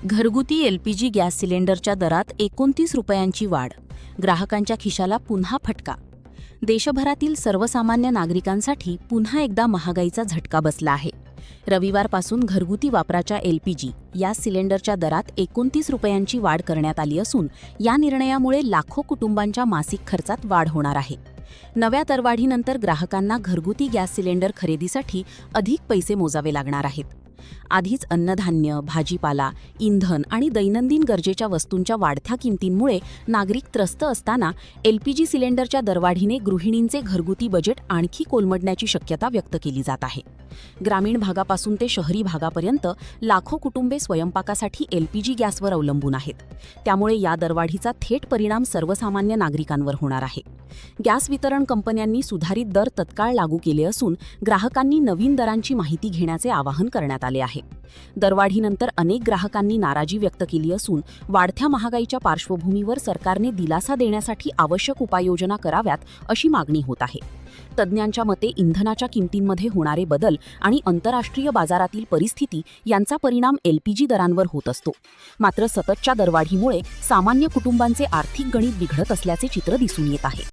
घरगुती LPG gas सिलेंडरच्या दरात 29 रुपयांची वाढ. ग्राहकांच्या खिशाला पुन्हा फटका. देशभरातील सर्वसामान्य नागरिकांसाठी पुन्हा एकदा महागाईचा झटका बसला आहे. रविवारपासून घरगुती वापराच्या एलपीजी या सिलेंडरच्या दरात 29 रुपयांची वाढ करण्यात आली असून या निर्णयामुळे लाखो कुटुंबांच्या मासिक खर्चात वाढ होणार आहे. नव्या दरवाढीनंतर ग्राहकांना घरगुती गॅस सिलेंडर खरेदीसाठी अधिक पैसे मोजावे लागणार आहेत. आधीच अन्नधान्य, भाजीपाला, इंधन आणि दैनंदिन गरजेच्या वस्तूंच्या वाढत्या किमतींमुळे नागरिक त्रस्त असताना एलपीजी सिलेंडरच्या दरवाढीने गृहिणींचे घरगुती बजेट आणखी कोलमडण्याची शक्यता व्यक्त केली जात आहे. ग्रामीण भागापासून ते शहरी भागापर्यंत लाखो कुटुंबे स्वयंपाकासाठी एलपीजी गॅसवर अवलंबून आहेत. त्यामुळे या दरवाढीचा थेट परिणाम सर्वसामान्य नागरिकांवर होणार आहे. गॅस वितरण कंपन्यांनी सुधारित दर तत्काळ लागू केले असून ग्राहकांनी नवीन दरांची माहिती घेण्याचे आवाहन करण्यात आले आहे. दरवाढीनंतर अनेक ग्राहकांनी नाराजी व्यक्त केली असून वाढत्या महागाईच्या पार्श्वभूमीवर सरकारने दिलासा देण्यासाठी आवश्यक उपाययोजना कराव्यात अशी मागणी होत आहे. तज्ज्ञांच्या मते इंधनाच्या किमतींमध्ये होणारे बदल आणि आंतरराष्ट्रीय बाजारातील परिस्थिती यांचा परिणाम एलपीजी दरांवर होत असतो. मात्र सततच्या दरवाढीमुळे सामान्य कुटुंबांचे आर्थिक गणित बिघडत असल्याचे चित्र दिसून येत आहे.